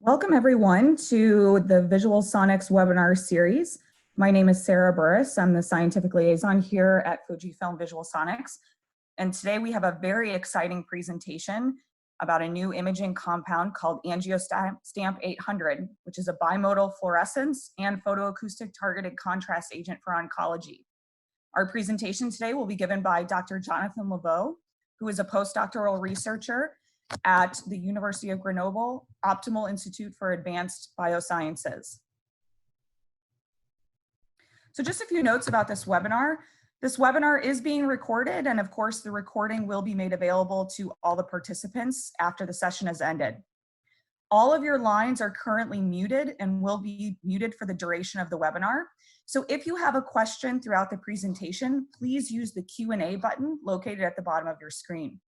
Welcome everyone to the VisualSonics webinar series. My name is Sarah Burris. I'm the scientific liaison here at FUJIFILM VisualSonics. And today we have a very exciting presentation about a new imaging compound called Angiostamp800, which is a bimodal fluorescence and photoacoustic targeted contrast agent for oncology. Our presentation today will be given by Dr. Jonathan Lavaud, who is a postdoctoral researcher at the University of Grenoble, Optimal Institute for Advanced Biosciences. So just a few notes about this webinar. This webinar is being recorded, and of course the recording will be made available to all the participants after the session has ended. All of your lines are currently muted and will be muted for the duration of the webinar. So if you have a question throughout the presentation, please use the Q&A button located at the bottom of your screen.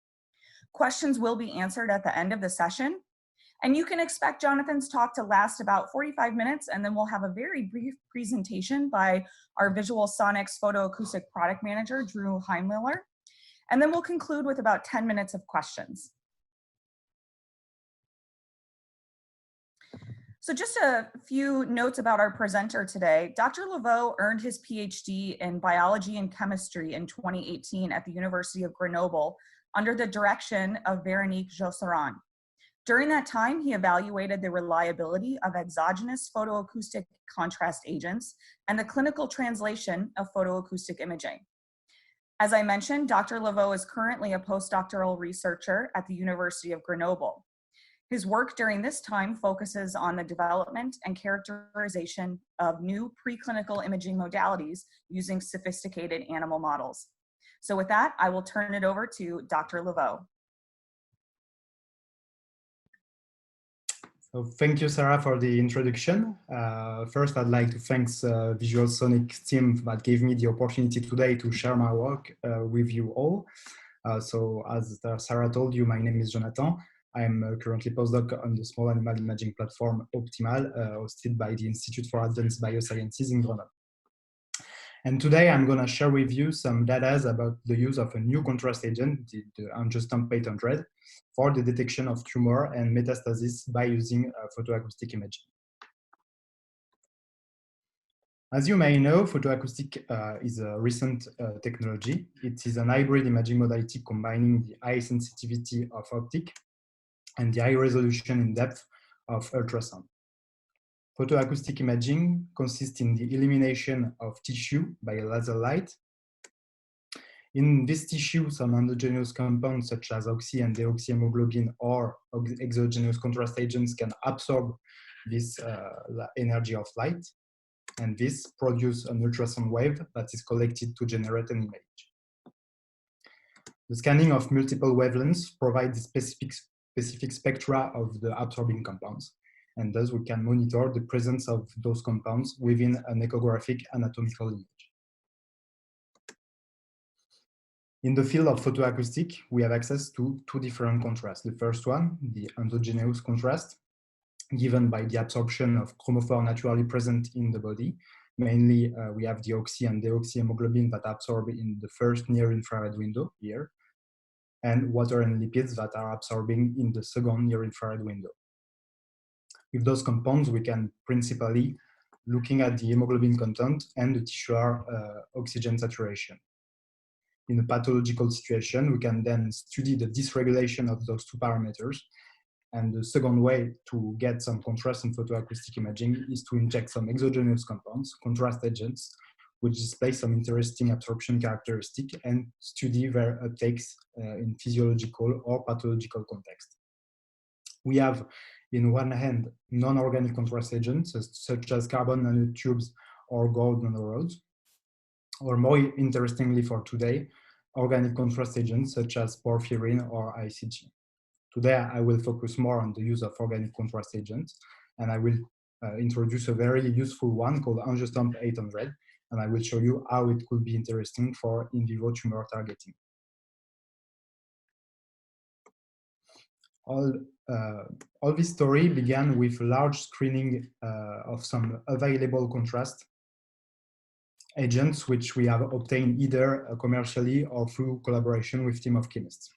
Questions will be answered at the end of the session. And you can expect Jonathan's talk to last about 45 minutes, and then we'll have a very brief presentation by our VisualSonics Photoacoustic Product Manager, Drew Heimler. And then we'll conclude with about 10 minutes of questions. So just a few notes about our presenter today. Dr. Lavaud earned his PhD in biology and chemistry in 2018 at the University of Grenoble under the direction of Véronique Josserand. During that time, he evaluated the reliability of exogenous photoacoustic contrast agents and the clinical translation of photoacoustic imaging. As I mentioned, Dr. Lavaud is currently a postdoctoral researcher at the University of Grenoble. His work during this time focuses on the development and characterization of new preclinical imaging modalities using sophisticated animal models. So with that, I will turn it over to Dr. Lavaud. So thank you, Sarah, for the introduction. First, I'd like to thank VisualSonics team that gave me the opportunity today to share my work with you all. So as Sarah told you, my name is Jonathan. I'm currently postdoc on the small animal imaging platform Optimal, hosted by the Institute for Advanced Biosciences in Grenoble. And today I'm going to share with you some data about the use of a new contrast agent, the Angiostamp800, for the detection of tumor and metastasis by using photoacoustic imaging. As you may know, photoacoustic is a recent technology. It is an hybrid imaging modality combining the high sensitivity of optic and the high resolution in depth of ultrasound. Photoacoustic imaging consists in the elimination of tissue by laser light. In this tissue, some endogenous compounds such as oxy and deoxyhemoglobin or exogenous contrast agents can absorb this energy of light, and this produces an ultrasound wave that is collected to generate an image. The scanning of multiple wavelengths provides specific spectra of the absorbing compounds, and thus we can monitor the presence of those compounds within an echographic anatomical image. In the field of photoacoustic, we have access to two different contrasts. The first one, the endogenous contrast, given by the absorption of chromophore naturally present in the body. Mainly, we have the oxy and deoxyhemoglobin that absorb in the first near-infrared window here, and water and lipids that are absorbing in the second near-infrared window. With those compounds, we can principally looking at the hemoglobin content and the tissue oxygen saturation. In a pathological situation, we can then study the dysregulation of those two parameters. And the second way to get some contrast in photoacoustic imaging is to inject some exogenous compounds, contrast agents, which display some interesting absorption characteristic and study their uptakes in physiological or pathological context. We have, in one hand, non-organic contrast agents such as carbon nanotubes or gold nanorods, or more interestingly for today, organic contrast agents such as porphyrin or ICG. Today, I will focus more on the use of organic contrast agents, and I will introduce a very useful one called Angiostamp800, and I will show you how it could be interesting for in vivo tumor targeting. All this story began with large screening of some available contrast agents, which we have obtained either commercially or through collaboration with a team of chemists.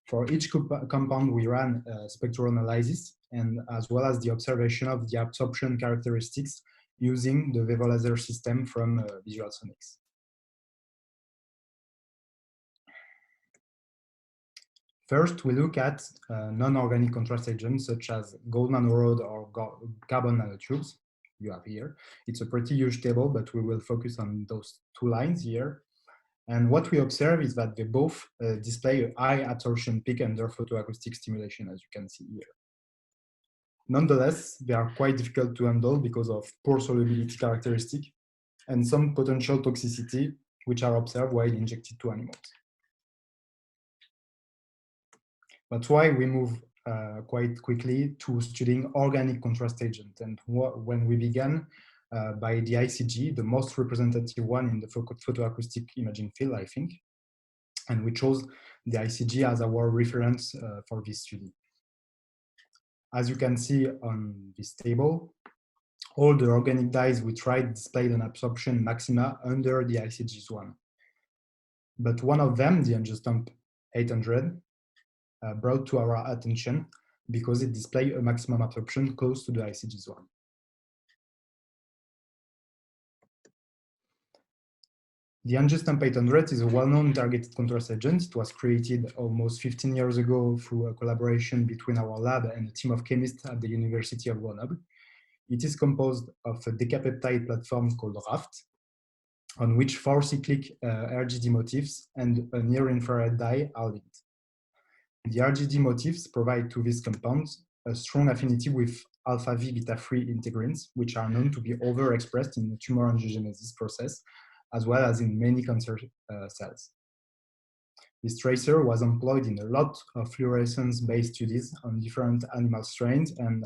For each compound, we ran a spectral analysis and as well as the observation of the absorption characteristics using the vivo laser system from VisualSonics. First, we look at non-organic contrast agents such as gold nanorod or carbon nanotubes. You have here. It's a pretty huge table, but we will focus on those two lines here. And what we observe is that they both display a high absorption peak under photoacoustic stimulation, as you can see here. Nonetheless, they are quite difficult to handle because of poor solubility characteristic and some potential toxicity, which are observed while injected to animals. That's why we move quite quickly to studying organic contrast agent. And when we began by the ICG, the most representative one in the photoacoustic imaging field, I think, and we chose the ICG as our reference for this study. As you can see on this table, all the organic dyes we tried displayed an absorption maxima under the ICG's one. But one of them, the Angiostamp800, brought to our attention because it displayed a maximum absorption close to the ICG's one. The Angiostamp800 is a well-known targeted contrast agent. It was created almost 15 years ago through a collaboration between our lab and a team of chemists at the University of Grenoble. It is composed of a decapeptide platform called RAFT, on which 4 cyclic RGD motifs and a near-infrared dye are linked. The RGD motifs provide to these compounds a strong affinity with alpha V beta 3 integrins, which are known to be overexpressed in the tumor angiogenesis process, as well as in many cancer cells. This tracer was employed in a lot of fluorescence-based studies on different animal strains and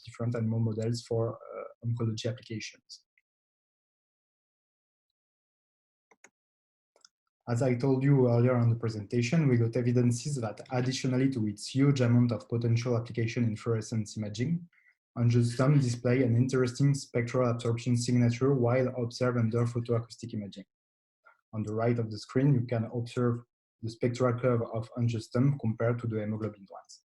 different animal models for oncology applications. As I told you earlier on the presentation, we got evidences that additionally to its huge amount of potential application in fluorescence imaging, Angiostamp display an interesting spectral absorption signature while observed under photoacoustic imaging. On the right of the screen, you can observe the spectral curve of Angiostamp compared to the hemoglobin ones.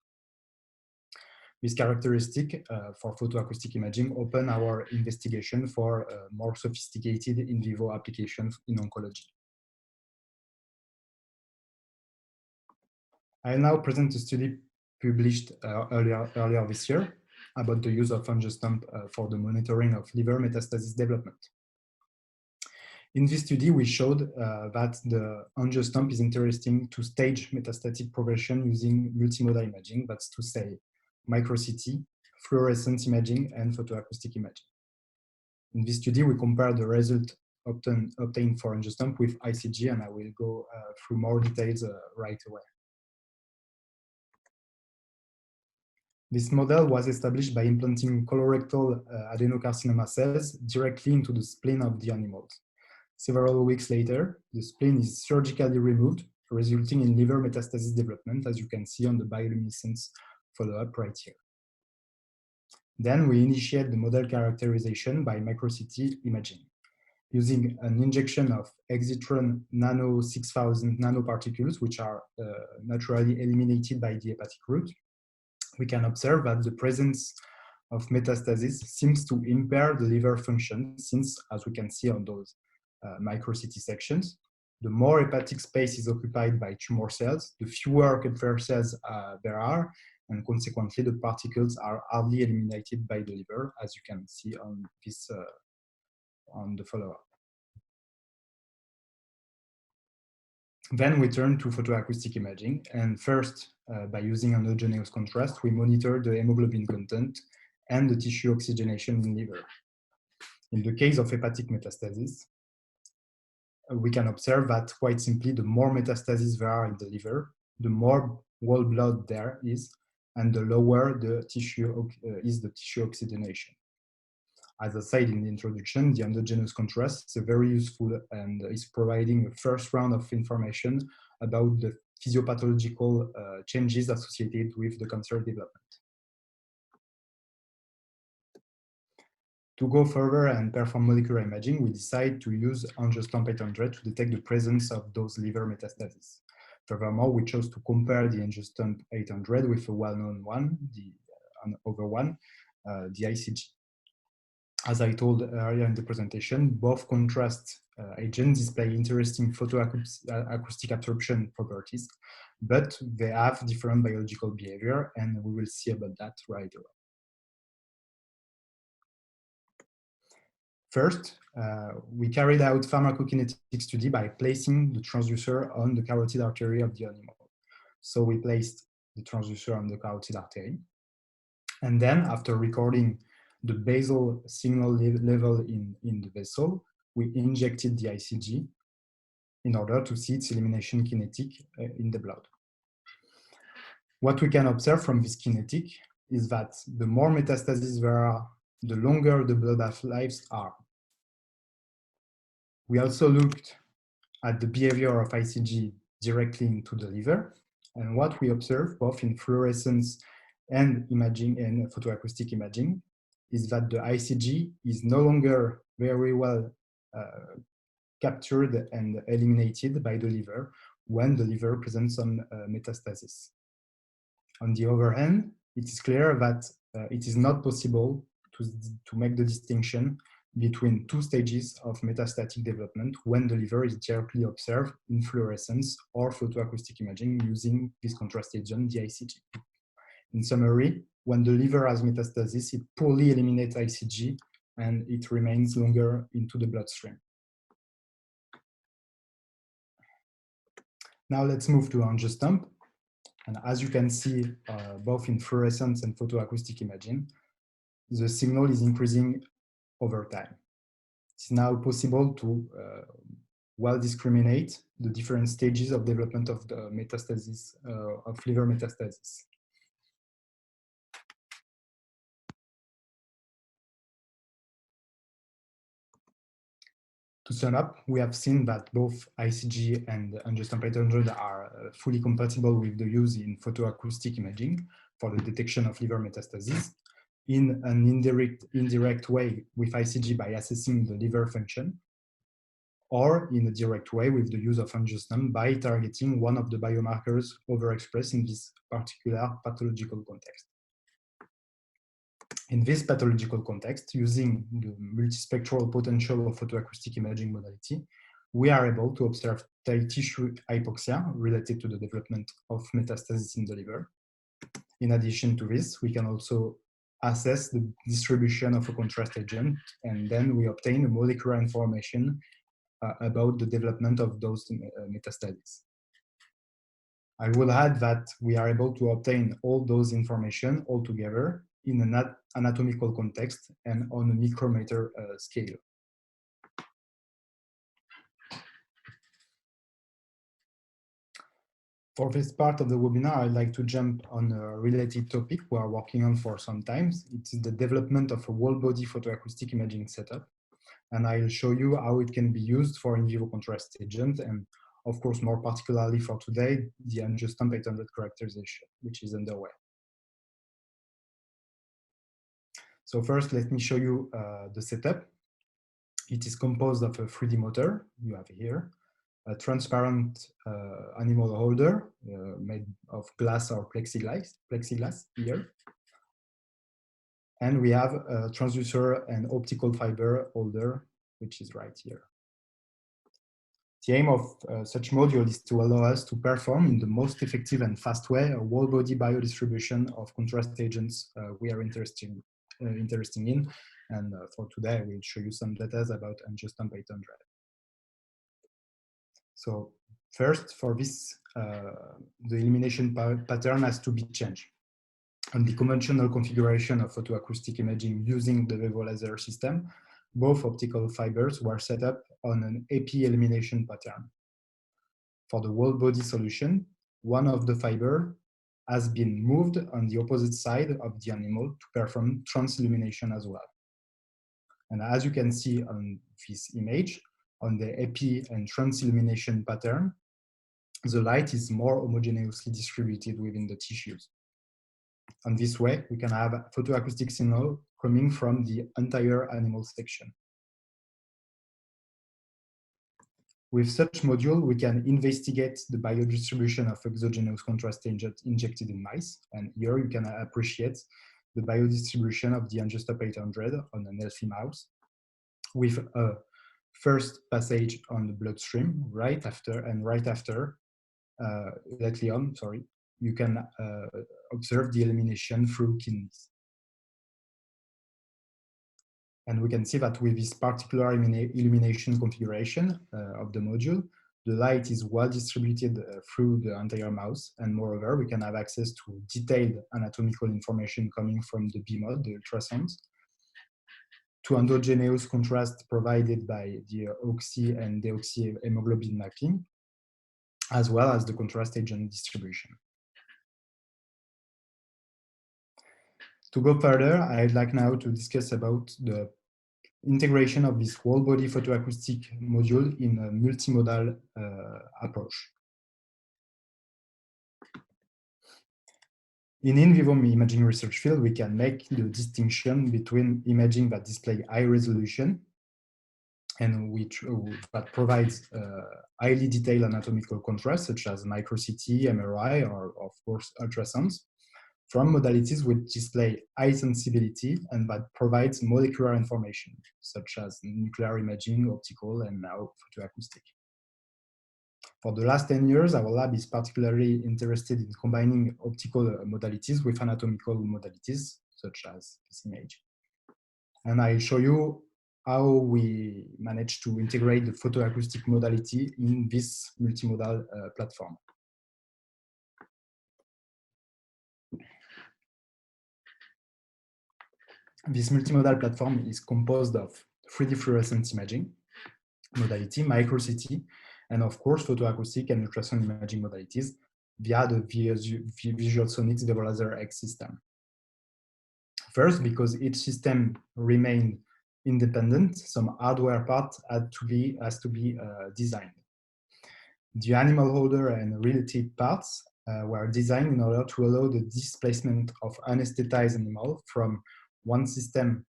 This characteristic for photoacoustic imaging open our investigation for more sophisticated in vivo applications in oncology. I now present a study published earlier this year about the use of Angiostamp for the monitoring of liver metastasis development. In this study, we showed that the Angiostamp is interesting to stage metastatic progression using multimodal imaging, that's to say micro-CT, fluorescence imaging, and photoacoustic imaging. In this study, we compared the result obtained for Angiostamp with ICG, and I will go through more details right away. This model was established by implanting colorectal adenocarcinoma cells directly into the spleen of the animals. Several weeks later, the spleen is surgically removed, resulting in liver metastasis development, as you can see on the bioluminescence follow-up right here. Then we initiate the model characterization by micro-CT imaging. Using an injection of exitron nano 6000 nanoparticles, which are naturally eliminated by the hepatic route, we can observe that the presence of metastasis seems to impair the liver function, since, as we can see on those micro-CT sections, the more hepatic space is occupied by tumor cells, the fewer Kupffer cells there are, and consequently the particles are hardly eliminated by the liver, as you can see on this on the follow-up. Then we turn to photoacoustic imaging, and first, by using endogenous contrast, we monitor the hemoglobin content and the tissue oxygenation in liver. In the case of hepatic metastasis, we can observe that quite simply, the more metastases there are in the liver, the more whole blood there is, and the lower the tissue is the tissue oxygenation. As I said in the introduction, the endogenous contrast is very useful and is providing a first round of information about the physiopathological changes associated with the cancer development. To go further and perform molecular imaging, we decide to use Angiostamp800 to detect the presence of those liver metastases. Furthermore, we chose to compare the Angiostamp800 with a well-known one, the over one, the ICG. As I told earlier in the presentation, both contrast agents display interesting photoacoustic absorption properties, but they have different biological behavior, and we will see about that right away. First, we carried out pharmacokinetic study by placing the transducer on the carotid artery of the animal. So we placed the transducer on the carotid artery. And then after recording the basal signal level in the vessel, we injected the ICG in order to see its elimination kinetic in the blood. What we can observe from this kinetic is that the more metastases there are, the longer the blood half-lives are. We also looked at the behavior of ICG directly into the liver, and what we observe both in fluorescence and imaging and photoacoustic imaging is that the ICG is no longer very well captured and eliminated by the liver when the liver presents some metastasis. On the other hand, it is clear that it is not possible to make the distinction between two stages of metastatic development when the liver is directly observed in fluorescence or photoacoustic imaging using this contrast agent, the ICG. In summary, when the liver has metastasis, it poorly eliminates ICG and it remains longer into the bloodstream. Now let's move to AngioStamp. And as you can see, both in fluorescence and photoacoustic imaging, the signal is increasing over time. It's now possible to well discriminate the different stages of development of the metastasis, of liver metastasis. To sum up, we have seen that both ICG and Angiostamp800 are fully compatible with the use in photoacoustic imaging for the detection of liver metastasis in an indirect way with ICG by assessing the liver function, or in a direct way with the use of Angiostamp by targeting one of the biomarkers overexpressed in this particular pathological context. In this pathological context, using the multispectral potential of photoacoustic imaging modality, we are able to observe tight tissue hypoxia related to the development of metastasis in the liver. In addition to this, we can also assess the distribution of a contrast agent, and then we obtain a molecular information about the development of those metastases. I will add that we are able to obtain all those information all together in an anatomical context and on a micrometer scale. For this part of the webinar, I'd like to jump on a related topic we are working on for some time. It is the development of a whole-body photoacoustic imaging setup. And I'll show you how it can be used for in vivo contrast agent, and of course, more particularly for today, the Angiostamp800 characterization, which is underway. So first, let me show you the setup. It is composed of a 3D motor, you have here, a transparent animal holder made of glass or plexiglass here. And we have a transducer and optical fiber holder, which is right here. The aim of such module is to allow us to perform in the most effective and fast way a whole body biodistribution of contrast agents we are interested in. And for today, I will show you some data about Angiostamp800. So first, for this, the elimination pattern has to be changed. On the conventional configuration of photoacoustic imaging using the vivo laser system, both optical fibers were set up on an AP elimination pattern. For the whole body solution, one of the fiber has been moved on the opposite side of the animal to perform transillumination as well. And as you can see on this image, on the AP and transillumination pattern, the light is more homogeneously distributed within the tissues. On this way, we can have a photoacoustic signal coming from the entire animal section. With such module, we can investigate the biodistribution of exogenous contrast agent injected in mice. And here you can appreciate the biodistribution of the Angiostamp800 on an healthy mouse, with a first passage on the bloodstream right after lately on, you can observe the elimination through kidneys. And we can see that with this particular illumination configuration of the module, the light is well distributed through the entire mouse, and moreover, we can have access to detailed anatomical information coming from the BMOD, the ultrasounds, to endogenous contrast provided by the oxy and deoxy hemoglobin mapping, as well as the contrast agent distribution. To go further, I'd like now to discuss about the integration of this whole body photoacoustic module in a multimodal approach. In vivo imaging research field, we can make the distinction between imaging that display high resolution and that provides highly detailed anatomical contrast, such as micro-CT, MRI, or of course ultrasounds, from modalities which display high sensibility and that provides molecular information, such as nuclear imaging, optical, and now photoacoustic. For the last 10 years, our lab is particularly interested in combining optical modalities with anatomical modalities, such as this image. And I'll show you how we managed to integrate the photoacoustic modality in this multimodal platform. This multimodal platform is composed of 3D fluorescent imaging modality, micro-CT, and of course photoacoustic and ultrasound imaging modalities via the VisualSonics Vivo Laser X system. First, because each system remained independent, some hardware part has to be designed. The animal holder and related parts were designed in order to allow the displacement of anesthetized animal from one system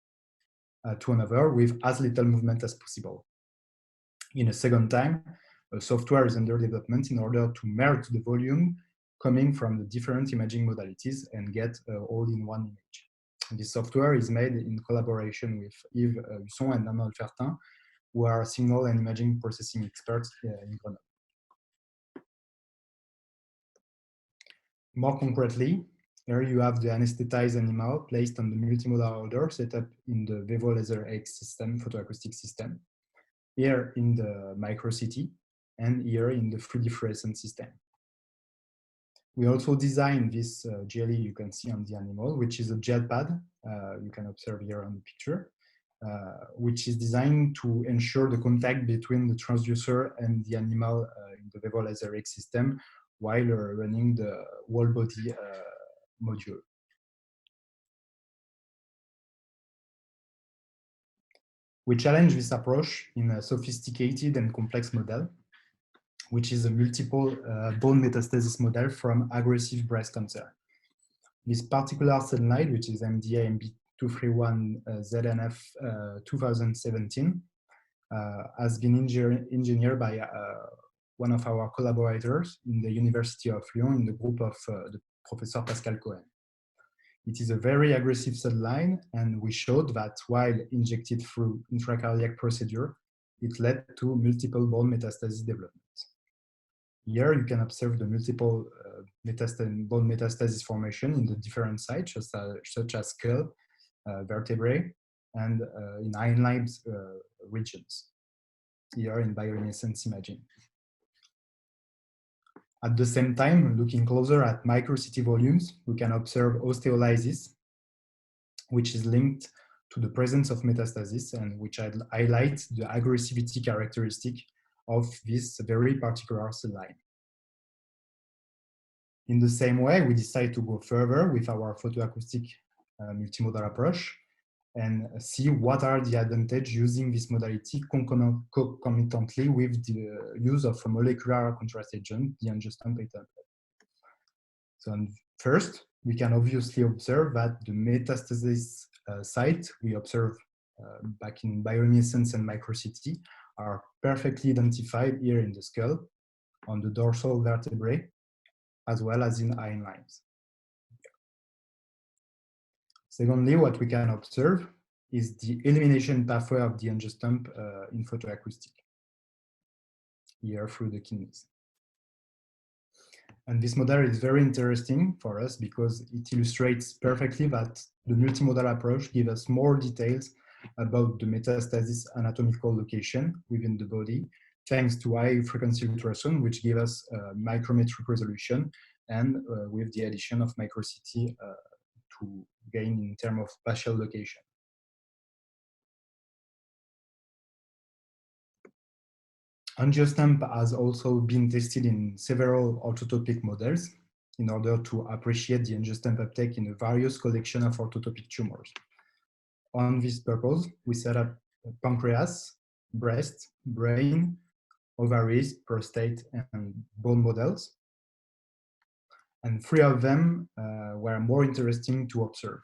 to another with as little movement as possible. In a second time, a software is under development in order to merge the volume coming from the different imaging modalities and get all-in-one image. This software is made in collaboration with Yves Husson and Arnaud Fertin, who are signal and imaging processing experts in Grenoble. More concretely, here you have the anesthetized animal placed on the multimodal holder set up in the Vivo Laser X system, photoacoustic system, here in the micro-CT, and here in the 3D fluorescent system. We also designed this jelly you can see on the animal, which is a gel pad, you can observe here on the picture, which is designed to ensure the contact between the transducer and the animal in the Vivo Laser X system while running the whole body module. We challenge this approach in a sophisticated and complex model, which is a multiple bone metastasis model from aggressive breast cancer. This particular cell line, which is MDA-MB231-ZNF 2017, has been engineered by one of our collaborators in the University of Lyon in the group of the Professor Pascal Cohen. It is a very aggressive cell line, and we showed that while injected through intracardiac procedure, it led to multiple bone metastasis development. Here you can observe the multiple bone metastasis formation in the different sites, such as skull, vertebrae, and in hindlimbs regions, here in bioluminescence imaging. At the same time, looking closer at micro-CT volumes, we can observe osteolysis, which is linked to the presence of metastasis and which highlights the aggressivity characteristic of this very particular cell line. In the same way, we decide to go further with our photoacoustic multimodal approach and see what are the advantages using this modality concomitantly with the use of a molecular contrast agent, the Angiostamp800. So first, we can obviously observe that the metastasis site we observe back in bioluminescence and micro-CT are perfectly identified here in the skull, on the dorsal vertebrae, as well as in hindlimbs. Secondly, what we can observe is the elimination pathway of the angiostamp in photoacoustic, here through the kidneys. And this model is very interesting for us because it illustrates perfectly that the multimodal approach gives us more details about the metastasis anatomical location within the body, thanks to high frequency ultrasound, which give us micrometric resolution, and with the addition of micro-CT to gain in terms of spatial location. Angiostamp has also been tested in several orthotopic models in order to appreciate the angiostamp uptake in a various collection of orthotopic tumors. On this purpose, we set up pancreas, breast, brain, ovaries, prostate, and bone models. And 3 of them were more interesting to observe.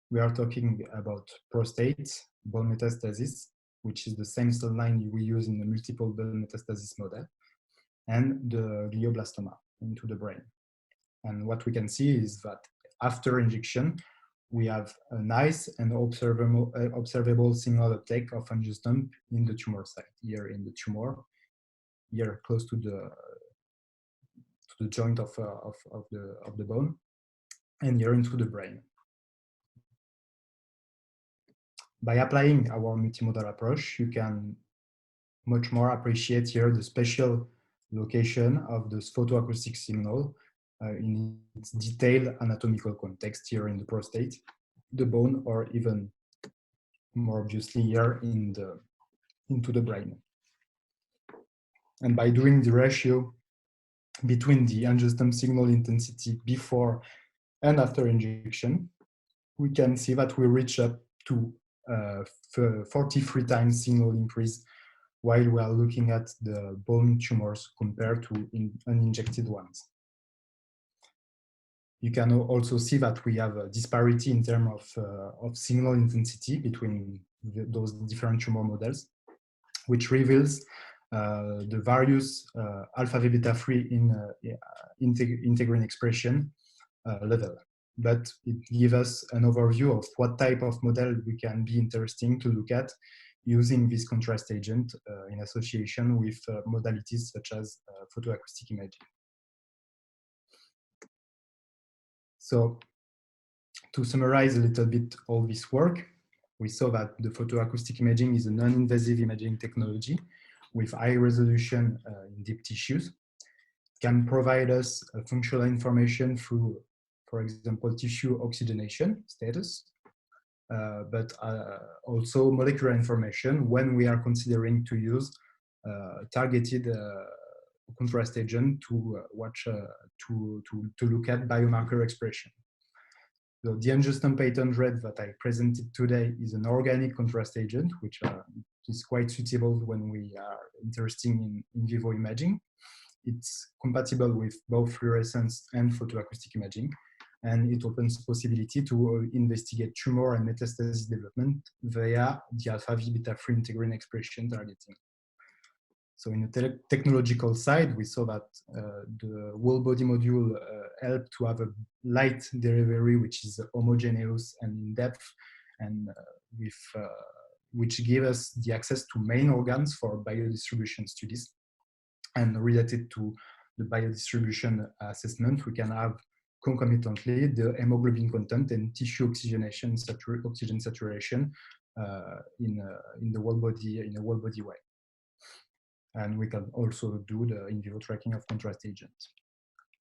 We are talking about prostate, bone metastasis, which is the same cell line we use in the multiple bone metastasis model, and the glioblastoma into the brain. And what we can see is that after injection, we have a nice and observable signal uptake of angiostamp in the tumor site, here in the tumor, here close to the joint of the bone, and here into the brain. By applying our multimodal approach, you can much more appreciate here the spatial location of this photoacoustic signal in its detailed anatomical context here in the prostate, the bone, or even more obviously here into the brain. And by doing the ratio between the angiostamp signal intensity before and after injection, we can see that we reach up to 43 times signal increase while we are looking at the bone tumors compared to uninjected ones. You can also see that we have a disparity in terms of signal intensity between those different tumor models, which reveals the various alpha V beta 3 integrin expression level. But it gives us an overview of what type of model we can be interesting to look at using this contrast agent in association with modalities such as photoacoustic imaging. So to summarize a little bit all this work, we saw that the photoacoustic imaging is a non-invasive imaging technology with high resolution in deep tissues. It can provide us functional information through, for example, tissue oxygenation status, but also molecular information when we are considering to use targeted contrast agent to look at biomarker expression. So the Angiostamp800 that I presented today is an organic contrast agent, which is quite suitable when we are interested in vivo imaging. It's compatible with both fluorescence and photoacoustic imaging, and it opens the possibility to investigate tumor and metastasis development via the alpha V beta 3 integrin expression targeting. So in the technological side, we saw that the whole body module helped to have a light delivery, which is homogeneous and in depth, and which gave us the access to main organs for biodistribution studies. And related to the biodistribution assessment, we can have concomitantly the hemoglobin content and tissue oxygen saturation in the whole body, in a whole body way. And we can also do the in vivo tracking of contrast agents.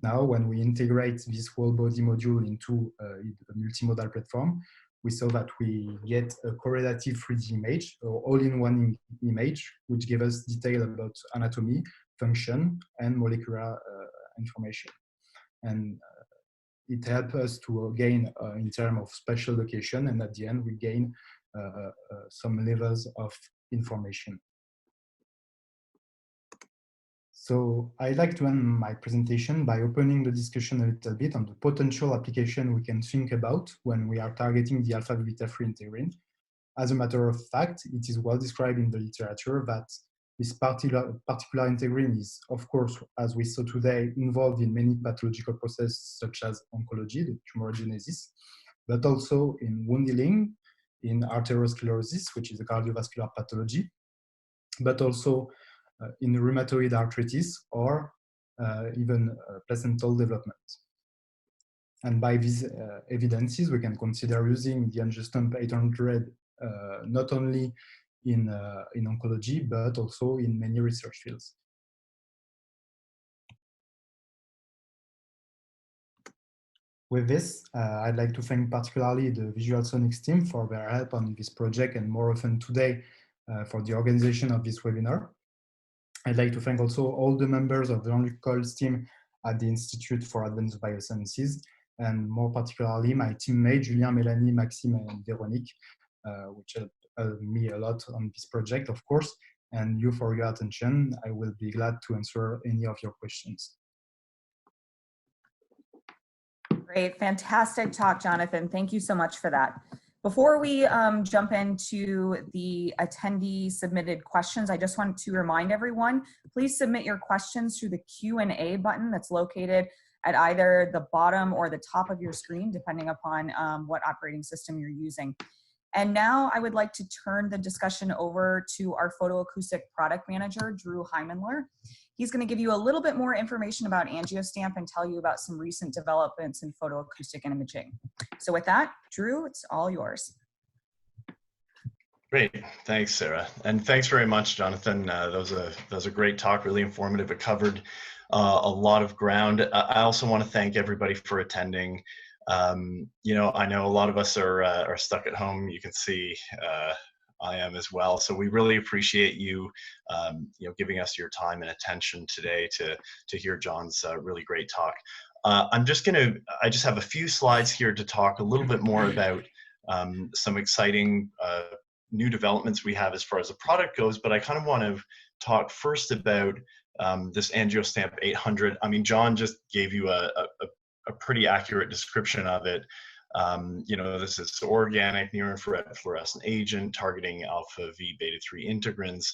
Now, when we integrate this whole body module into the multimodal platform, we saw that we get a correlative 3D image, or all-in-one image, which gives us detail about anatomy, function, and molecular information. And it helps us to gain in terms of spatial location, and at the end, we gain some levels of information. So I'd like to end my presentation by opening the discussion a little bit on the potential application we can think about when we are targeting the alpha beta 3 integrin. As a matter of fact, it is well described in the literature that this particular integrin is, of course, as we saw today, involved in many pathological processes such as oncology, the tumorigenesis, but also in wound healing, in arteriosclerosis, which is a cardiovascular pathology, but also in rheumatoid arthritis or even placental development. And by these evidences, we can consider using the AngioStamp800 not only in oncology, but also in many research fields. With this, I'd like to thank particularly the VisualSonics team for their help on this project, and more often today for the organization of this webinar. I'd like to thank also all the members of the Oncology team at the Institute for Advanced Biosciences, and more particularly my teammates, Julien, Mélanie, Maxime, and Véronique, which helped me a lot on this project, of course, and you for your attention. I will be glad to answer any of your questions. Great, fantastic talk, Jonathan. Thank you so much for that. Before we jump into the attendee submitted questions, I just want to remind everyone, please submit your questions through the Q&A button that's located at either the bottom or the top of your screen, depending upon what operating system you're using. And now I would like to turn the discussion over to our photoacoustic product manager, Drew Heimanler. He's going to give you a little bit more information about AngioStamp and tell you about some recent developments in photoacoustic imaging. So with that, Drew, it's all yours. Great, thanks, Sarah. And thanks very much, Jonathan. That was a great talk, really informative. It covered a lot of ground. I also want to thank everybody for attending. You know, I know a lot of us are stuck at home. You can see I am as well. So we really appreciate you, you know, giving us your time and attention today to hear John's really great talk. I just have a few slides here to talk a little bit more about some exciting new developments we have as far as the product goes, but I kind of want to talk first about this AngioStamp800. I mean, John just gave you a pretty accurate description of it. You know, this is organic near-infrared fluorescent agent targeting alpha V beta 3 integrins.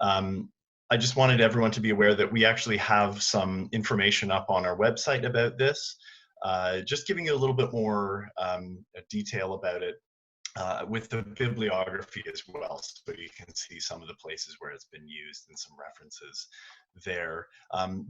I just wanted everyone to be aware that we actually have some information up on our website about this, just giving you a little bit more detail about it with the bibliography as well, so you can see some of the places where it's been used and some references there.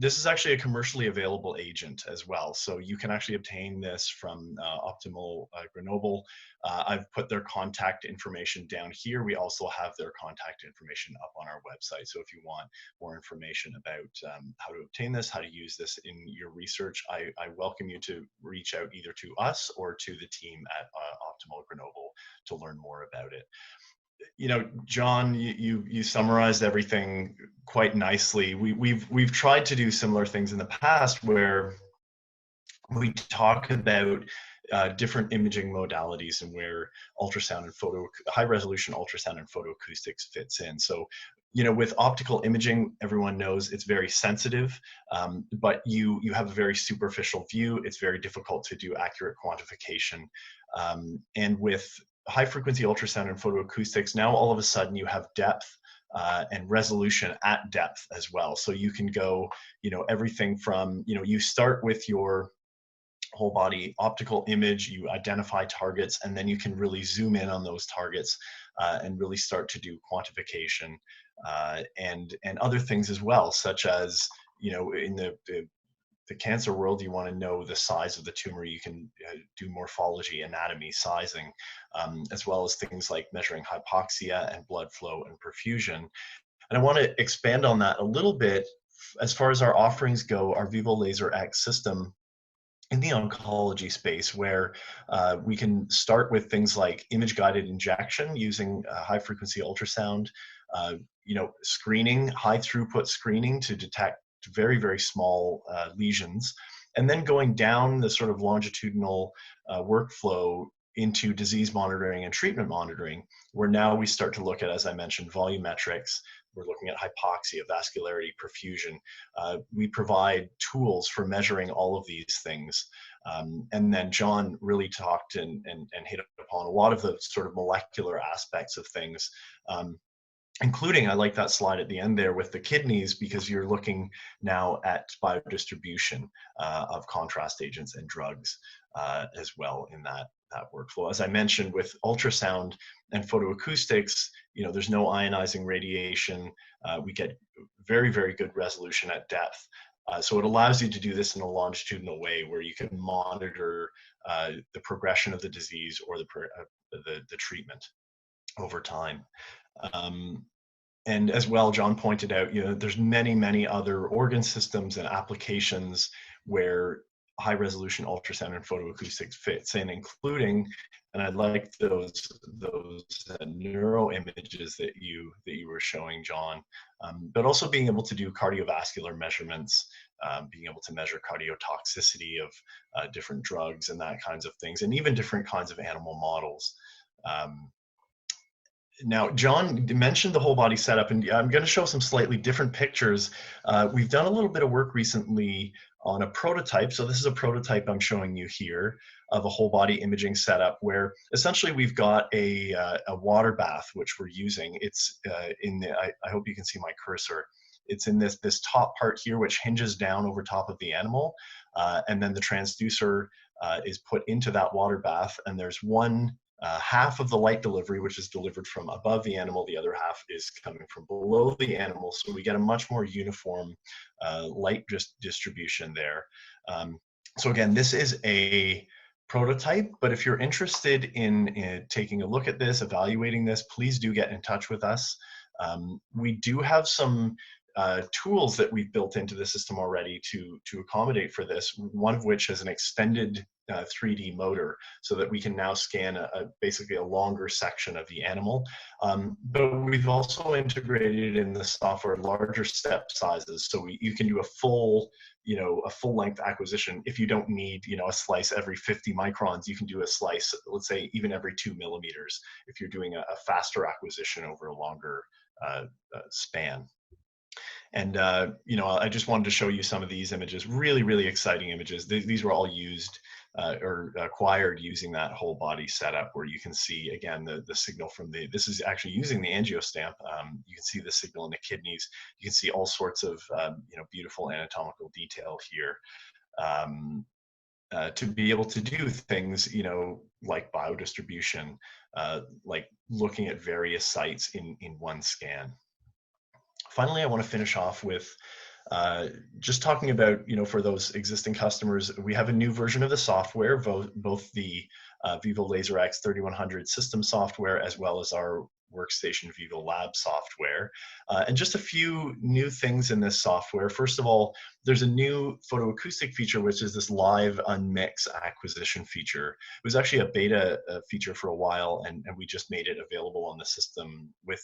This is actually a commercially available agent as well, so you can actually obtain this from Optimal Grenoble. I've put their contact information down here. We also have their contact information up on our website, so if you want more information about how to obtain this, how to use this in your research, I welcome you to reach out either to us or to the team at Optimal Grenoble to learn more about it. You know, John, you summarized everything quite nicely. We've tried to do similar things in the past where we talk about different imaging modalities and where ultrasound and high resolution ultrasound and photoacoustics fits in. So, you know, with optical imaging, everyone knows it's very sensitive, but you have a very superficial view. It's very difficult to do accurate quantification. And with high frequency ultrasound and photoacoustics, now all of a sudden you have depth and resolution at depth as well. So you can go, you know, everything from, you know, you start with your whole body optical image, you identify targets, and then you can really zoom in on those targets and really start to do quantification and other things as well, such as, you know, in the cancer world, you want to know the size of the tumor. You can do morphology, anatomy, sizing, as well as things like measuring hypoxia and blood flow and perfusion. And I want to expand on that a little bit. As far as our offerings go, our Vivo Laser X system in the oncology space, where we can start with things like image-guided injection using high frequency ultrasound, you know, screening, high throughput screening to detect very, very small lesions, and then going down the sort of longitudinal workflow into disease monitoring and treatment monitoring, where now we start to look at, as I mentioned, volumetrics. We're looking at hypoxia, vascularity, perfusion. We provide tools for measuring all of these things. And then John really talked and hit upon a lot of the sort of molecular aspects of things. Including, I like that slide at the end there with the kidneys, because you're looking now at biodistribution of contrast agents and drugs as well in that workflow. As I mentioned, with ultrasound and photoacoustics, there's no ionizing radiation. We get very, very good resolution at depth. So it allows you to do this in a longitudinal way where you can monitor the progression of the disease or the treatment over time. And as well, John pointed out, there's many, many other organ systems and applications where high resolution ultrasound and photoacoustics fits in, including, and I like those neuro images that you were showing, John, but also being able to do cardiovascular measurements, being able to measure cardiotoxicity of different drugs and that kinds of things, and even different kinds of animal models. Now, John mentioned the whole body setup, and I'm going to show some slightly different pictures. We've done a little bit of work recently on a prototype. So this is a prototype I'm showing you here of a whole body imaging setup where essentially we've got a water bath, which we're using. It's I hope you can see my cursor. It's in this top part here, which hinges down over top of the animal. And then the transducer is put into that water bath, and there's one half of the light delivery, which is delivered from above the animal. The other half is coming from below the animal. So we get a much more uniform light distribution there. So again, this is a prototype, but if you're interested in taking a look at this, evaluating this, please do get in touch with us. We do have some tools that we've built into the system already to accommodate for this, one of which is an extended 3D motor, so that we can now scan basically a longer section of the animal. But we've also integrated in the software larger step sizes, so you can do a full length acquisition. If you don't need a slice every 50 microns, you can do a slice, let's say even every 2 millimeters, if you're doing a faster acquisition over a longer span. And I just wanted to show you some of these images, really, really exciting images. These were all used or acquired using that whole body setup, where you can see again the signal from this is actually using the AngioStamp. You can see the signal in the kidneys. You can see all sorts of beautiful anatomical detail here. To be able to do things, like biodistribution, like looking at various sites in one scan. Finally, I want to finish off with just talking about, for those existing customers, we have a new version of the software, both the Vivo Laser X 3100 system software, as well as our workstation Vivo Lab software. And just a few new things in this software. First of all, there's a new photoacoustic feature, which is this live unmix acquisition feature. It was actually a beta feature for a while, and we just made it available on the system with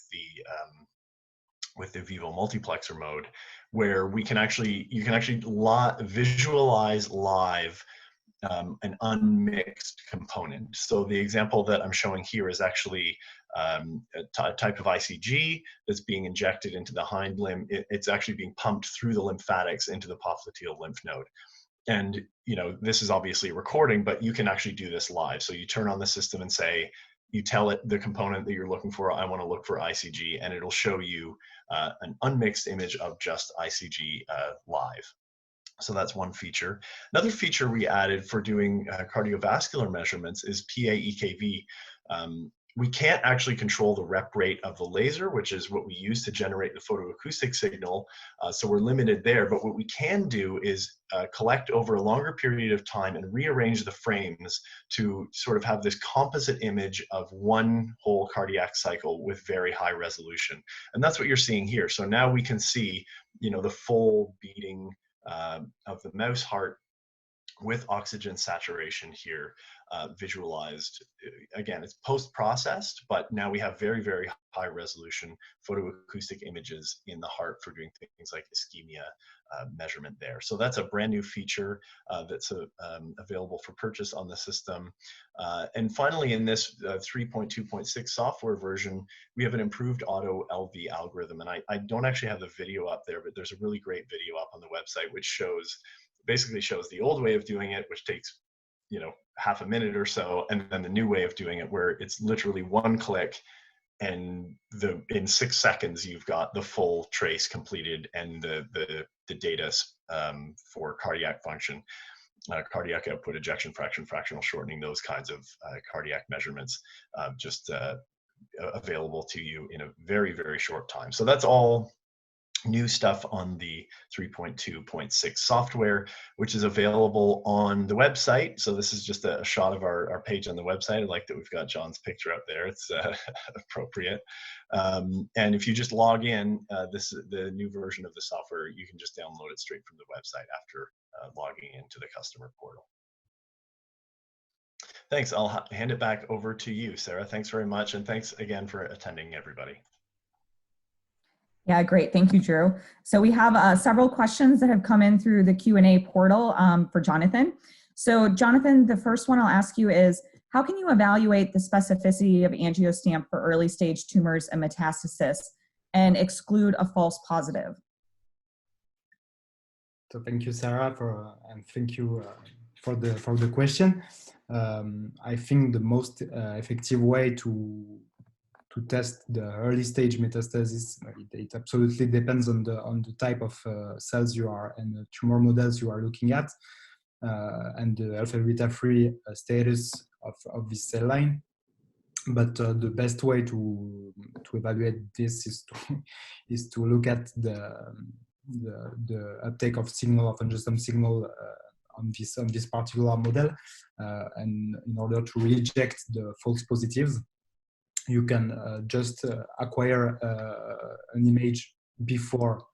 the Vivo multiplexer mode, where you can actually visualize live an unmixed component. So the example that I'm showing here is actually a type of ICG that's being injected into the hind limb. It's actually being pumped through the lymphatics into the popliteal lymph node. And this is obviously a recording, but you can actually do this live. So you turn on the system and say, you tell it the component that you're looking for, I want to look for ICG, and it'll show you an unmixed image of just ICG live. So that's one feature. Another feature we added for doing cardiovascular measurements is PA-EKV. We can't actually control the rep rate of the laser, which is what we use to generate the photoacoustic signal. So we're limited there, but what we can do is collect over a longer period of time and rearrange the frames to sort of have this composite image of one whole cardiac cycle with very high resolution. And that's what you're seeing here. So now we can see, the full beating of the mouse heart with oxygen saturation here visualized. Again, it's post-processed, but now we have very, very high resolution photoacoustic images in the heart for doing things like ischemia measurement there. So that's a brand new feature that's available for purchase on the system. And finally, in this 3.2.6 software version, we have an improved auto LV algorithm. And I don't actually have the video up there, but there's a really great video up on the website which basically shows the old way of doing it, which takes half a minute or so, and then the new way of doing it, where it's literally one click, and in 6 seconds you've got the full trace completed and the data for cardiac function. cardiac output, ejection fraction, fractional shortening, those kinds of cardiac measurements just available to you in a very, very short time. So that's all new stuff on the 3.2.6 software, which is available on the website. So this is just a shot of our page on the website. I like that we've got John's picture up there. It's appropriate. And if you just log in, this is the new version of the software. You can just download it straight from the website after logging into the customer portal. Thanks. I'll hand it back over to you, Sarah. Thanks very much. And thanks again for attending, everybody. Yeah, great. Thank you, Drew. So we have several questions that have come in through the Q&A portal for Jonathan. So Jonathan, the first one I'll ask you is, how can you evaluate the specificity of AngioStamp for early stage tumors and metastasis and exclude a false positive? So thank you, Sarah, and thank you for the question. I think the most effective way to test the early stage metastasis, it absolutely depends on the type of cells you are and the tumor models you are looking at, and the alpha beta 3 status of this cell line. But the best way to evaluate this is to look at the uptake of signal of angiostamp signal on this particular model, and in order to reject the false positives, you can just acquire an image before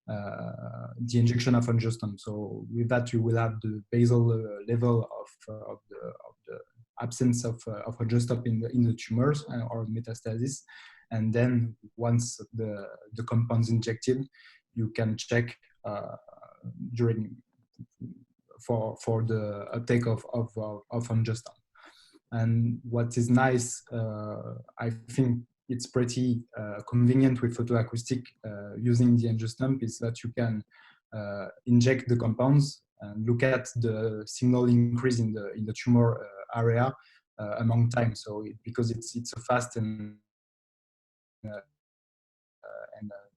the injection of angiostamp. So with that, you will have the basal level of the absence of angiostamp in the tumors or metastasis, and then once the compound's injected, you can check for the uptake of angiostamp. And what is nice, I think it's pretty convenient with photoacoustic using the angiostamp, is that you can inject the compounds and look at the signal increase in the tumor area among time. So because it's a fast and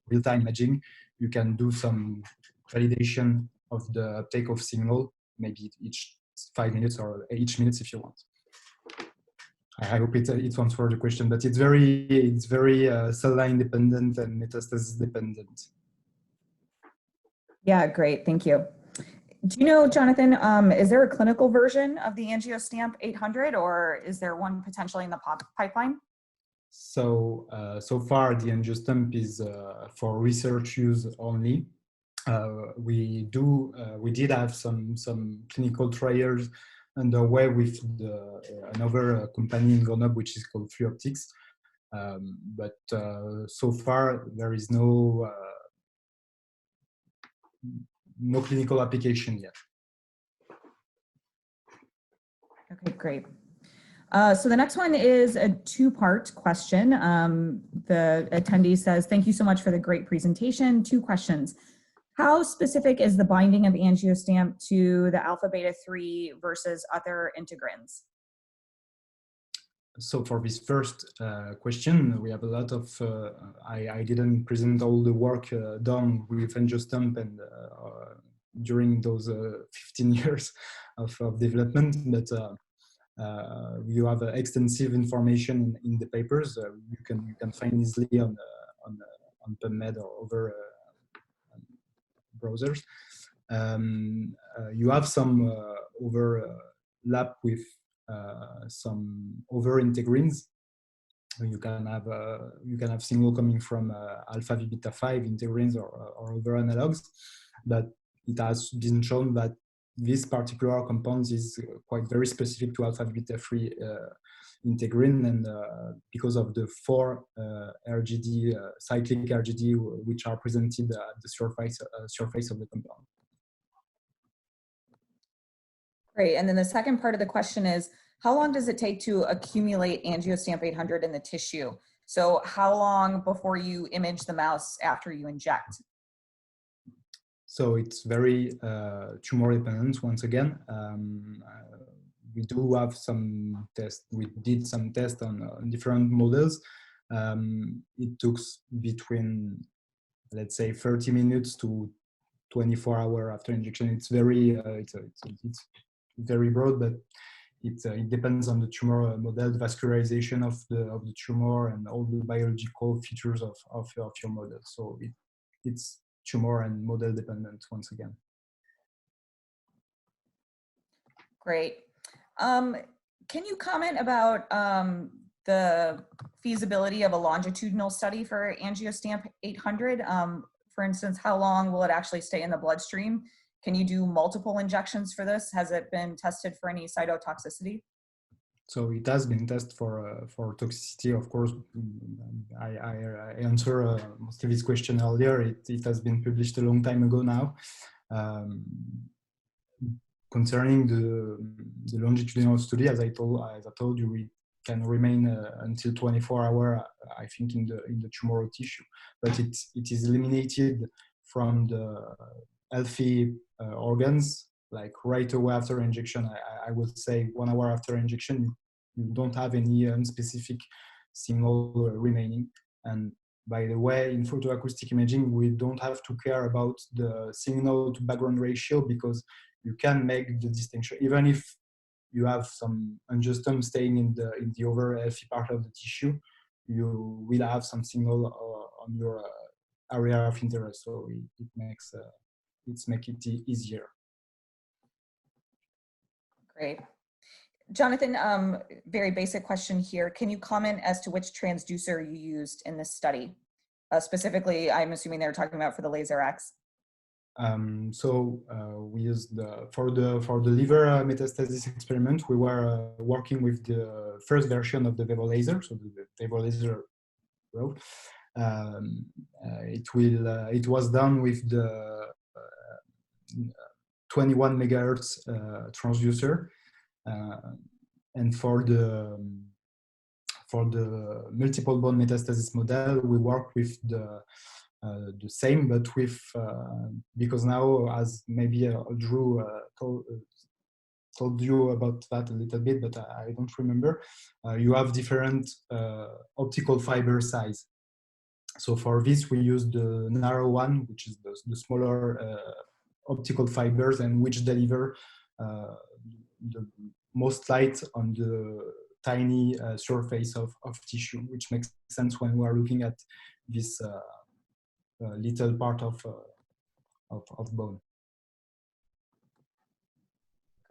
real-time imaging, you can do some validation of the uptake of signal, maybe each 5 minutes or each minute if you want. I hope it answers the question, but it's very cell line dependent and metastasis dependent. Yeah, great. Thank you. Do you know, Jonathan, is there a clinical version of the Angiostamp800, or is there one potentially in the pipeline? So so far the Angiostamp is for research use only. We did have some clinical trials underway with another company in Grenoble, which is called Optics, but so far there is no clinical application yet. Okay, great. So the next one is a two-part question. The attendee says, thank you so much for the great presentation. 2 questions. How specific is the binding of AngioStamp to the alpha beta 3 versus other integrins? So for this first question, we have a lot of, I didn't present all the work done with AngioStamp and during those 15 years of development, but you have extensive information in the papers. You can find easily on PubMed or other browsers. You have some overlap with some other integrins. You can have signal coming from alpha v beta 5 integrins or other analogs, but it has been shown that this particular compound is quite very specific to alpha v beta 3 integrin, and because of the 4 RGD cyclic RGD which are presented at the surface of the compound. Great. And then the second part of the question is, how long does it take to accumulate Angiostamp800 in the tissue? So how long before you image the mouse after you inject? So it's very tumor dependent once again. We do have some tests. We did some tests on different models. It took between, let's say, 30 minutes to 24 hours after injection. It's very it's very broad, but it depends on the tumor model, the vascularization of the tumor, and all the biological features of your model. So it's tumor and model dependent once again. Great. Can you comment about the feasibility of a longitudinal study for Angiostamp800? For instance, how long will it actually stay in the bloodstream? Can you do multiple injections for this? Has it been tested for any cytotoxicity? So it has been tested for toxicity, of course. I answered most of this question earlier. It has been published a long time ago now. Concerning the longitudinal study, as I told you, we can remain until 24 hours, I think, in the tumoral tissue, but it is eliminated from the healthy organs, like right away after injection. I would say 1 hour after injection, you don't have any unspecific signal remaining. And by the way, in photoacoustic imaging, we don't have to care about the signal to background ratio, because you can make the distinction even if you have some angiostamp staying in the over healthy part of the tissue. You will have some signal on your area of interest, so it makes it easier. Great. Jonathan, very basic question here. Can you comment as to which transducer you used in this study? Specifically, I'm assuming they're talking about for the laser X. We used for the liver metastasis experiment. We were working with the first version of the vivo laser, so the vivo laser Pro. It was done with the 21 megahertz transducer, and for the multiple bone metastasis model, we work with the same, but with because now, as maybe Drew told you about that a little bit, but I don't remember. You have different optical fiber size. So for this, we use the narrow one, which is the smaller optical fibers, and which deliver the most light on the tiny surface of tissue, which makes sense when we are looking at this little part of bone.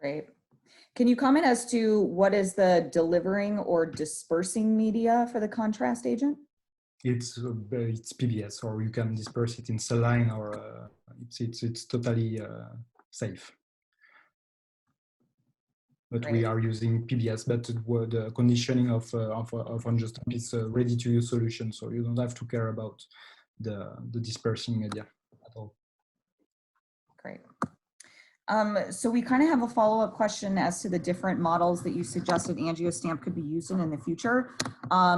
Great. Can you comment as to what is the delivering or dispersing media for the contrast agent? It's PBS, or you can disperse it in saline, or it's totally safe. But Great. we are using PBS, but the conditioning of AngioStamp is a ready-to-use solution, so you don't have to care about the dispersing media at all. Great. So we kind of have a follow-up question as to the different models that you suggested AngioStamp could be used in the future,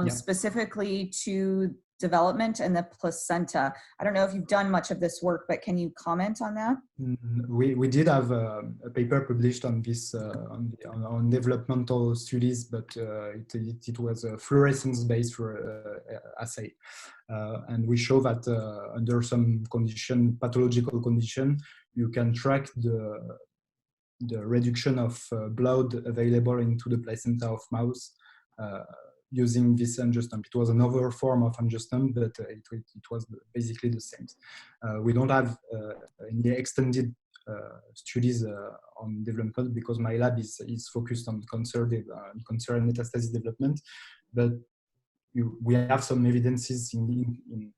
specifically to development and the placenta. I don't know if you've done much of this work, but can you comment on that? We did have a paper published on this on developmental studies, but it was a fluorescence-based assay, and we show that under some pathological condition, you can track the reduction of blood available into the placenta of mouse using this AngioStamp. It was another form of AngioStamp, but it was basically the same. We don't have any extended studies on development, because my lab is focused on cancer and metastasis development, but we have some evidences in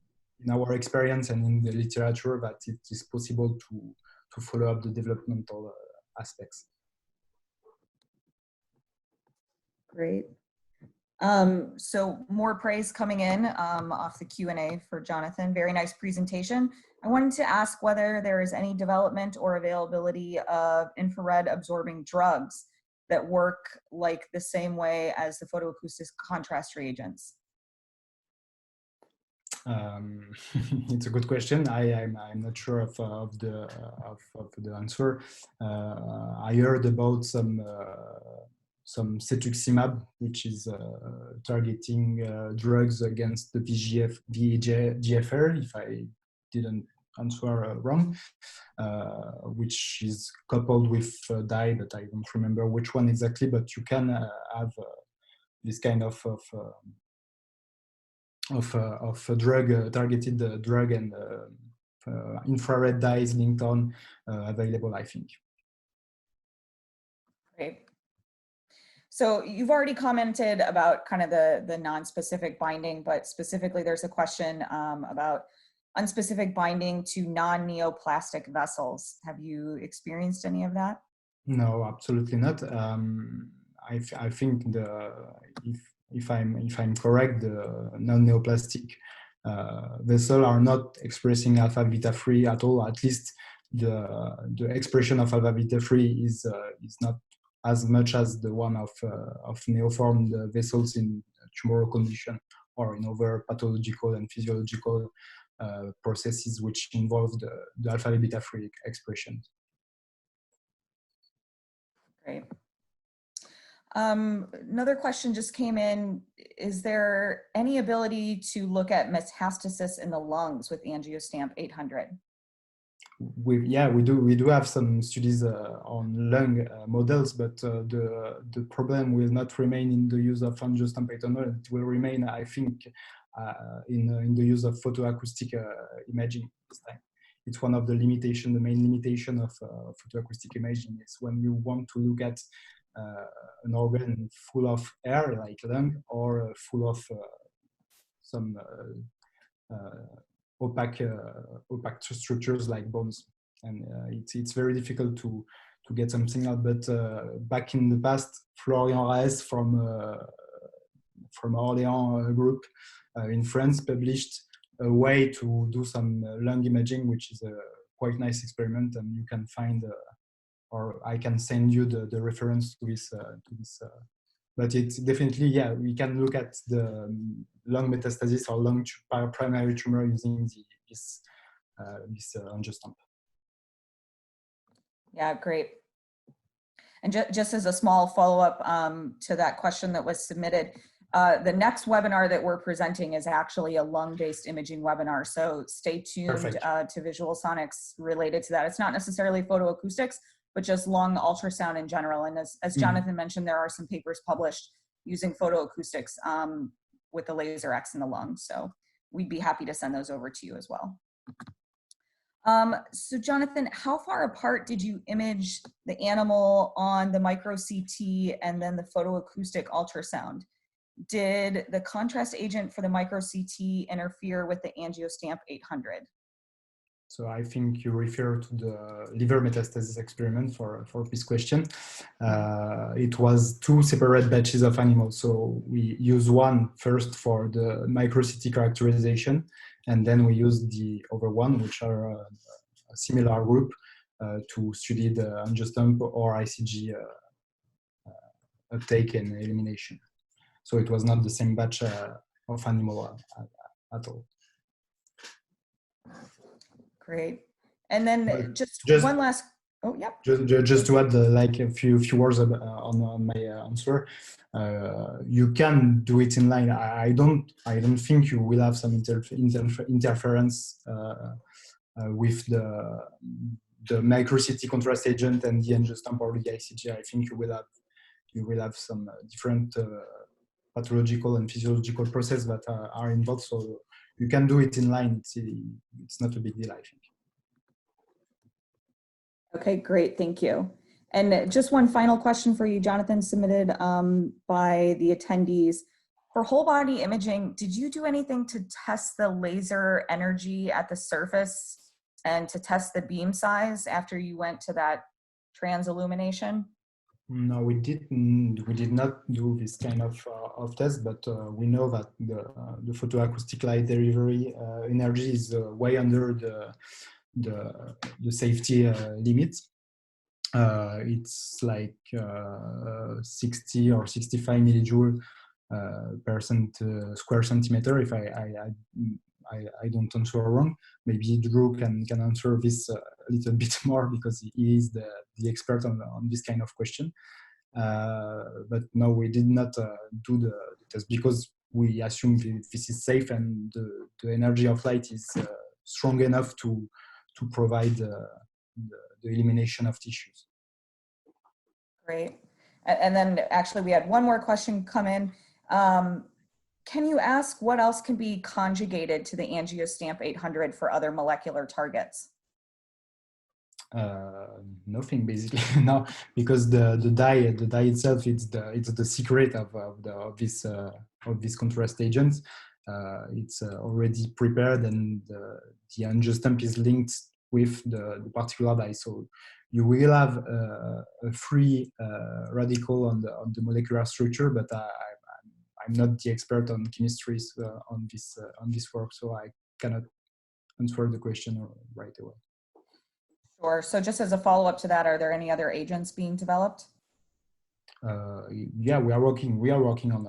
our experience and in the literature that it is possible to follow up the developmental aspects. Great. So more praise coming in off the Q&A for Jonathan. Very nice presentation. I wanted to ask whether there is any development or availability of infrared absorbing drugs that work like the same way as the photoacoustic contrast reagents. It's a good question. I'm not sure of the answer. I heard about some cetuximab, which is targeting drugs against the VEGFR, if I didn't answer wrong, which is coupled with dye, but I don't remember which one exactly. But you can have this kind of a drug, targeted drug, and infrared dyes linked on available, I think. Great. So you've already commented about kind of the non-specific binding, but specifically there's a question about unspecific binding to non-neoplastic vessels. Have you experienced any of that? No, absolutely not. I think if I'm correct, the non-neoplastic vessels are not expressing alpha beta 3 at all. At least the expression of alpha beta 3 is not as much as the one of neoformed vessels in tumoral condition or in other pathological and physiological processes which involve the alpha beta 3 expression. Great. Another question just came in. Is there any ability to look at metastasis in the lungs with Angiostamp800? We do have some studies on lung models, but the problem will not remain in the use of Angiostamp800. It will remain, I think, in the use of photoacoustic imaging this time. It's one of the limitations, the main limitation of photoacoustic imaging is when you want to look at an organ full of air, like lung, or full of some opaque structures like bones, and it's very difficult to get some signal. But back in the past, Florian Raes from Orléans group in France published a way to do some lung imaging, which is a quite nice experiment, and you can find or I can send you the reference to this. But it's definitely, yeah, we can look at the lung metastasis or lung primary tumor using this AngioStamp. Yeah, great. And just as a small follow-up to that question that was submitted, the next webinar that we're presenting is actually a lung-based imaging webinar. So stay tuned to VisualSonics related to that. It's not necessarily photoacoustics, but just lung ultrasound in general. And as Jonathan mentioned, there are some papers published using photoacoustics with the laser X in the lung. So we'd be happy to send those over to you as well. So Jonathan, how far apart did you image the animal on the micro CT and then the photoacoustic ultrasound? Did the contrast agent for the micro CT interfere with the Angiostamp800? So I think you refer to the liver metastasis experiment for this question. It was 2 separate batches of animals. So we use one first for the micro CT characterization, and then we use the other one, which are a similar group, to study the angiostamp or ICG uptake and elimination. So it was not the same batch of animal at all. Great. And then just one last, oh yeah. Just to add like a few words on my answer. You can do it in line. I don't think you will have some interference with the micro CT contrast agent and the angiostamp or the ICG. I think you will have some different pathological and physiological process that are involved. So you can do it in line. It's not a big deal, I think. Okay, great. Thank you. And just one final question for you, Jonathan, submitted by the attendees. For whole body imaging, did you do anything to test the laser energy at the surface and to test the beam size after you went to that transillumination? No, we did not do this kind of test, but we know that the photoacoustic light delivery energy is way under the safety limits. It's like 60 or 65 millijoule per square centimeter. If I don't answer wrong, maybe Drew can answer this a little bit more because he is the expert on this kind of question. But no, we did not do the test because we assume this is safe and the energy of light is strong enough to provide the elimination of tissues. Great. And then actually we had one more question come in. Can you ask what else can be conjugated to the Angiostamp800 for other molecular targets? Nothing basically. No, because the dye itself, it's the secret of this contrast agent. It's already prepared, and the angiostamp is linked with the particular dye. So you will have a free radical on the molecular structure, but I'm not the expert on chemistry on this work, so I cannot answer the question right away. Sure. So just as a follow-up to that, are there any other agents being developed? Yeah, we are working on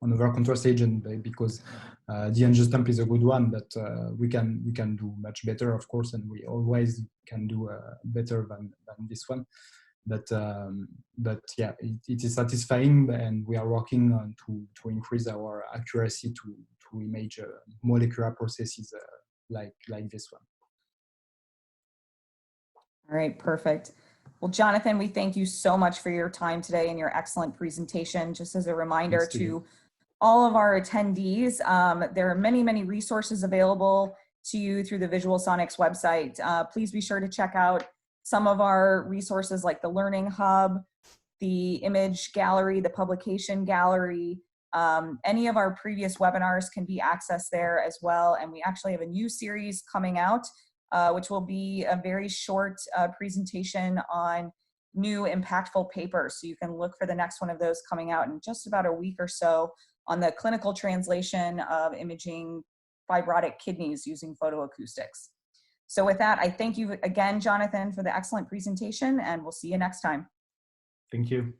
other contrast agent, because the angiostamp is a good one, but we can do much better, of course, and we always can do better than this one. But yeah, it is satisfying, and we are working on to increase our accuracy to image molecular processes like this one. All right, perfect. Well, Jonathan, we thank you so much for your time today and your excellent presentation. Just as a reminder to all of our attendees, there are many resources available to you through the VisualSonics website. Please be sure to check out some of our resources like the Learning Hub, the Image Gallery, the Publication Gallery. Any of our previous webinars can be accessed there as well. And we actually have a new series coming out, which will be a very short presentation on new impactful papers. So you can look for the next one of those coming out in just about a week or so on the clinical translation of imaging fibrotic kidneys using photoacoustics. So with that, I thank you again, Jonathan, for the excellent presentation, and we'll see you next time. Thank you.